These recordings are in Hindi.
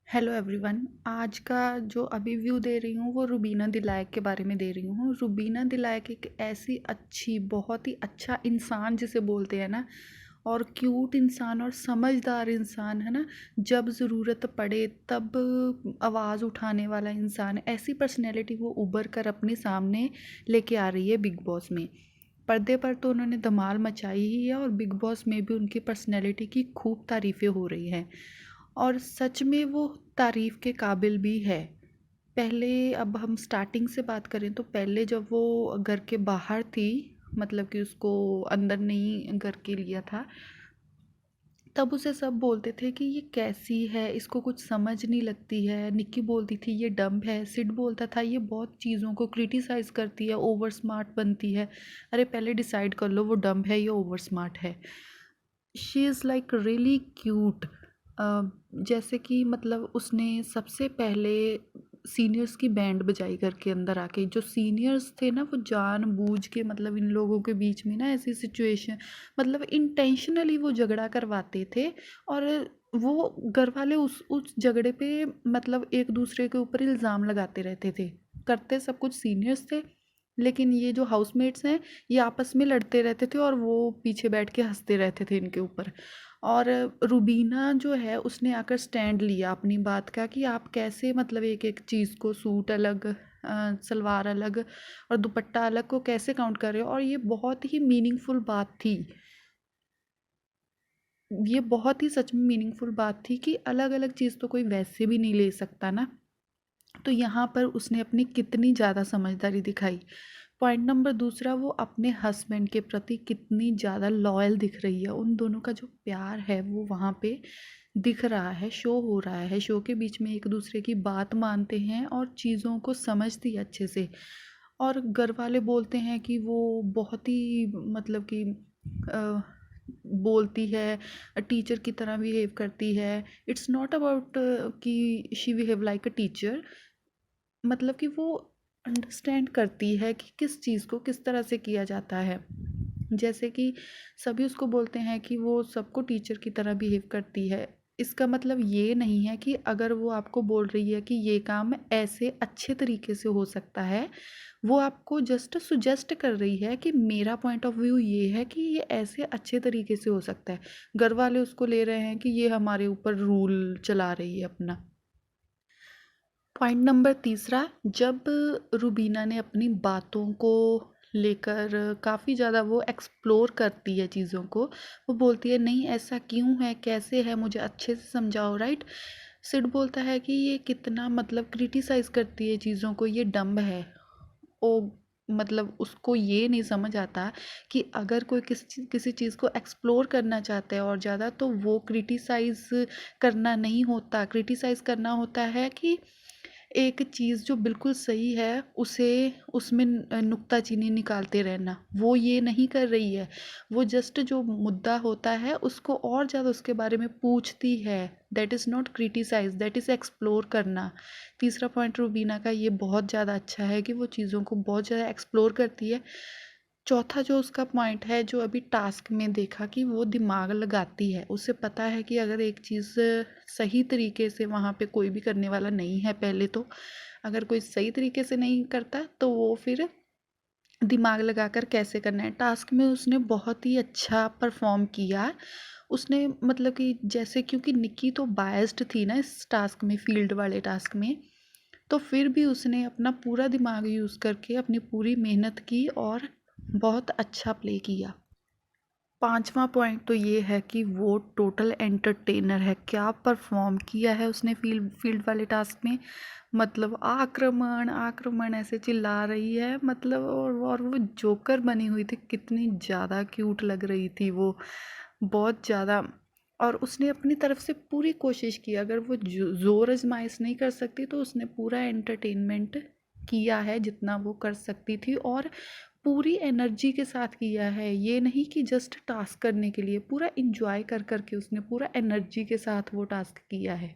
Hello everyone. आज का जो अभी व्यू दे रही हूँ वो रुबीना दिलायक के बारे में दे रही हूँ। रुबीना दिलायक एक ऐसी अच्छी, बहुत ही अच्छा इंसान जिसे बोलते हैं ना, और क्यूट इंसान और समझदार इंसान है ना। जब ज़रूरत पड़े तब आवाज़ उठाने वाला इंसान, ऐसी पर्सनैलिटी वो उभर कर अपने सामने लेके आ रही है बिग बॉस में। पर्दे पर तो उन्होंने धमाल मचाई ही है और बिग बॉस में भी उनकी पर्सनैलिटी की खूब तारीफ़ें हो रही हैं और सच में वो तारीफ़ के काबिल भी है। पहले, अब हम स्टार्टिंग से बात करें तो पहले जब वो घर के बाहर थी, मतलब कि उसको अंदर नहीं घर के लिया था, तब उसे सब बोलते थे कि ये कैसी है, इसको कुछ समझ नहीं लगती है। निक्की बोलती थी ये डम्ब है, सिड बोलता था ये बहुत चीज़ों को क्रिटिसाइज़ करती है, ओवर स्मार्ट बनती है। अरे पहले डिसाइड कर लो वो डम्ब है या ओवर स्मार्ट है। She is like really cute. जैसे कि मतलब उसने सबसे पहले सीनियर्स की बैंड बजाई घर के अंदर आके। जो सीनियर्स थे ना वो जानबूझ के, मतलब इन लोगों के बीच में ना ऐसी सिचुएशन, मतलब इंटेंशनली वो झगड़ा करवाते थे। और वो घर वाले उस झगड़े पे मतलब एक दूसरे के ऊपर इल्ज़ाम लगाते रहते थे। करते सब कुछ सीनियर्स थे, लेकिन ये जो हाउसमेट्स हैं ये आपस में लड़ते रहते थे और वो पीछे बैठ के हंसते रहते थे इनके ऊपर। और रुबीना जो है उसने आकर स्टैंड लिया अपनी बात का कि आप कैसे, मतलब एक एक चीज़ को, सूट अलग, सलवार अलग और दुपट्टा अलग को कैसे काउंट कर रहे हो। और ये बहुत ही मीनिंगफुल बात थी। ये बहुत ही सच में मीनिंगफुल बात थी कि अलग अलग चीज़ तो कोई वैसे भी नहीं ले सकता ना। तो यहाँ पर उसने अपनी कितनी ज़्यादा समझदारी दिखाई। पॉइंट नंबर दूसरा, वो अपने हस्बैंड के प्रति कितनी ज़्यादा लॉयल दिख रही है। उन दोनों का जो प्यार है वो वहाँ पे दिख रहा है, शो हो रहा है। शो के बीच में एक दूसरे की बात मानते हैं और चीज़ों को समझती है अच्छे से। और घर वाले बोलते हैं कि वो बहुत ही, मतलब कि अ, बोलती है, टीचर की तरह बिहेव करती है। इट्स नॉट अबाउट कि she behave like a teacher, मतलब कि वो अंडरस्टैंड करती है कि किस चीज़ को किस तरह से किया जाता है। जैसे कि सभी उसको बोलते हैं कि वो सबको टीचर की तरह बिहेव करती है। इसका मतलब ये नहीं है कि अगर वो आपको बोल रही है कि ये काम ऐसे अच्छे तरीके से हो सकता है, वो आपको जस्ट सुजेस्ट कर रही है कि मेरा पॉइंट ऑफ व्यू ये है कि ये ऐसे अच्छे तरीके से हो सकता है। घर वाले उसको ले रहे हैं कि ये हमारे ऊपर रूल चला रही है अपना। पॉइंट नंबर तीसरा, जब रुबीना ने अपनी बातों को लेकर काफ़ी ज़्यादा वो एक्सप्लोर करती है चीज़ों को, वो बोलती है नहीं ऐसा क्यों है, कैसे है, मुझे अच्छे से समझाओ, राइट। सिड बोलता है कि ये कितना, मतलब क्रिटिसाइज़ करती है चीज़ों को, ये डम्ब है। ओ, मतलब उसको ये नहीं समझ आता कि अगर कोई किसी चीज़ को एक्सप्लोर करना चाहता है और ज़्यादा, तो वो क्रिटिसाइज़ करना नहीं होता। क्रिटिसाइज़ करना होता है कि एक चीज़ जो बिल्कुल सही है उसे, उसमें नुक्ताचीनी निकालते रहना। वो ये नहीं कर रही है। वो जस्ट जो मुद्दा होता है उसको और ज़्यादा उसके बारे में पूछती है। That is not criticise, that is explore करना। तीसरा पॉइंट रुबीना का ये बहुत ज़्यादा अच्छा है कि वो चीज़ों को बहुत ज़्यादा एक्सप्लोर करती है। चौथा जो उसका पॉइंट है, जो अभी टास्क में देखा, कि वो दिमाग लगाती है। उसे पता है कि अगर एक चीज़ सही तरीके से वहाँ पे कोई भी करने वाला नहीं है, पहले तो अगर कोई सही तरीके से नहीं करता तो वो फिर दिमाग लगाकर कैसे करना है। टास्क में उसने बहुत ही अच्छा परफॉर्म किया। उसने, मतलब कि जैसे, क्योंकि निक्की तो बायस्ड थी ना इस टास्क में, फील्ड वाले टास्क में, तो फिर भी उसने अपना पूरा दिमाग यूज़ करके अपनी पूरी मेहनत की और बहुत अच्छा प्ले किया। पांचवा पॉइंट तो ये है कि वो टोटल एंटरटेनर है। क्या परफॉर्म किया है उसने फील्ड फील्ड वाले टास्क में। मतलब आक्रमण आक्रमण ऐसे चिल्ला रही है, मतलब और वो जोकर बनी हुई थी, कितनी ज़्यादा क्यूट लग रही थी वो, बहुत ज़्यादा। और उसने अपनी तरफ से पूरी कोशिश की। अगर वो ज़ोर आजमाइश नहीं कर सकती तो उसने पूरा एंटरटेनमेंट किया है जितना वो कर सकती थी, और पूरी एनर्जी के साथ किया है। ये नहीं कि जस्ट टास्क करने के लिए, पूरा इंजॉय कर कर के उसने पूरा एनर्जी के साथ वो टास्क किया है।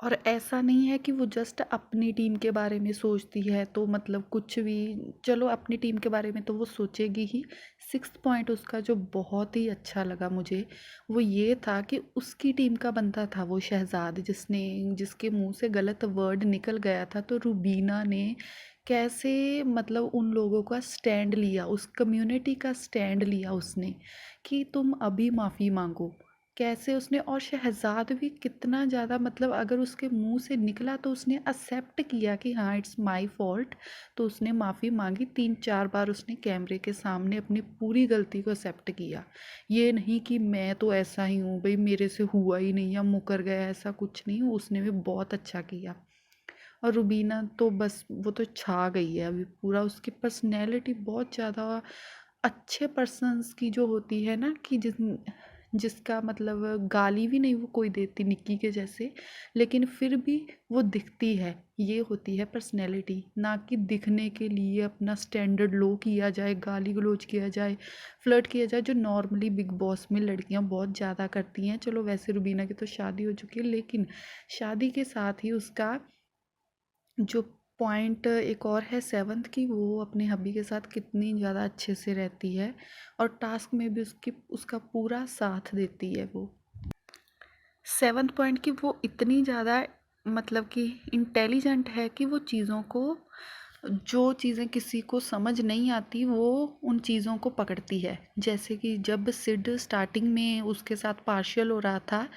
और ऐसा नहीं है कि वो जस्ट अपनी टीम के बारे में सोचती है, तो मतलब कुछ भी, चलो अपनी टीम के बारे में तो वो सोचेगी ही। सिक्स्थ पॉइंट उसका जो बहुत ही अच्छा लगा मुझे, वो ये था कि उसकी टीम का बंदा था वो शहजाद, जिसके मुंह से गलत वर्ड निकल गया था, तो रुबीना ने कैसे मतलब उन लोगों का स्टैंड लिया, उस कम्युनिटी का स्टैंड लिया उसने, कि तुम अभी माफ़ी मांगो। कैसे उसने, और शहजाद भी कितना ज़्यादा, मतलब अगर उसके मुंह से निकला तो उसने एक्सेप्ट किया कि हाँ इट्स माय फॉल्ट, तो उसने माफ़ी मांगी। 3-4 बार उसने कैमरे के सामने अपनी पूरी गलती को एक्सेप्ट किया। ये नहीं कि मैं तो ऐसा ही हूँ भाई, मेरे से हुआ ही नहीं या मुकर गया, ऐसा कुछ नहीं, उसने भी बहुत अच्छा किया। और रुबीना तो बस वो तो छा गई है अभी पूरा, उसकी पर्सनैलिटी बहुत ज़्यादा अच्छे पर्सन्स की जो होती है ना, कि जिसका मतलब गाली भी नहीं वो कोई देती निक्की के जैसे, लेकिन फिर भी वो दिखती है, ये होती है पर्सनैलिटी। ना कि दिखने के लिए अपना स्टैंडर्ड लो किया जाए, गाली गलौज किया जाए, फ्लर्ट किया जाए, जो नॉर्मली बिग बॉस में लड़कियां बहुत ज़्यादा करती हैं। चलो वैसे रुबीना की तो शादी हो चुकी है, लेकिन शादी के साथ ही उसका जो पॉइंट एक और है सेवन्थ की, वो अपने हब्बी के साथ कितनी ज़्यादा अच्छे से रहती है, और टास्क में भी उसका पूरा साथ देती है वो। सेवन्थ पॉइंट की, वो इतनी ज़्यादा मतलब कि इंटेलिजेंट है कि वो चीज़ों को, जो चीज़ें किसी को समझ नहीं आती वो उन चीज़ों को पकड़ती है। जैसे कि जब सिड स्टार्टिंग में उसके साथ पार्शियल हो रहा था,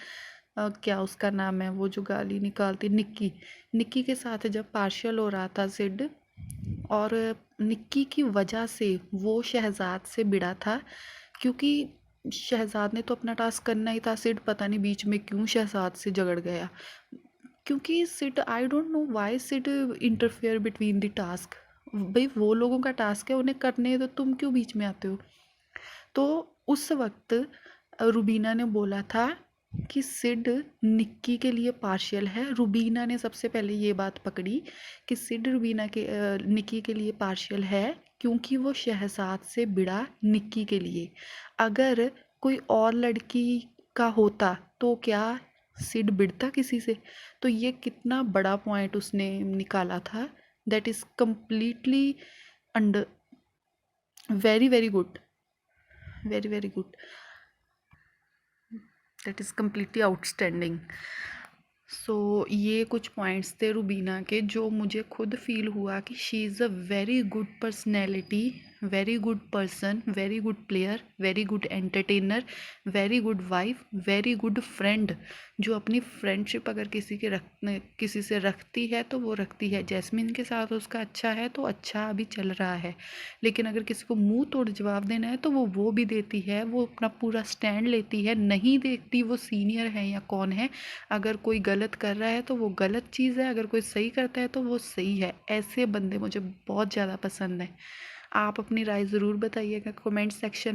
क्या उसका नाम है वो जो गाली निकालती, निक्की, निक्की के साथ जब पार्शियल हो रहा था सिड, और निक्की की वजह से वो शहजाद से भिड़ा था, क्योंकि शहजाद ने तो अपना टास्क करना ही था, सिड पता नहीं बीच में क्यों शहजाद से झगड़ गया, क्योंकि Sid, I don't know why Sid interfere between the task. भाई वो लोगों का टास्क है, उन्हें करने दो, तुम क्यों बीच में आते हो। तो उस वक्त रुबीना ने बोला था कि सिड निक्की के लिए पार्शियल है। रुबीना ने सबसे पहले ये बात पकड़ी कि सिड निक्की के लिए पार्शियल है, क्योंकि वो शहजाद से भिड़ा निक्की के लिए। अगर कोई और लड़की का होता तो क्या सिड भिड़ता किसी से। तो ये कितना बड़ा पॉइंट उसने निकाला था, that is completely under, very very good, very very good, that is completely outstanding. So ये कुछ पॉइंट्स थे रुबीना के, जो मुझे खुद फील हुआ कि she is a very good personality, very good person, very good player, very good entertainer, very good wife, very good friend. जो अपनी फ्रेंडशिप अगर किसी से रखती है तो वो रखती है। जैस्मिन के साथ उसका अच्छा है तो अच्छा अभी चल रहा है, लेकिन अगर किसी को मुंह तोड़ जवाब देना है तो वो भी देती है, वो अपना पूरा स्टैंड लेती है, नहीं देखती वो सीनियर है या कौन है। अगर कोई गलत कर रहा है तो वो गलत चीज़ है, अगर कोई सही करता है तो वो सही है। ऐसे बंदे मुझे बहुत ज़्यादा पसंद हैं। आप अपनी राय ज़रूर बताइएगा कमेंट सेक्शन में।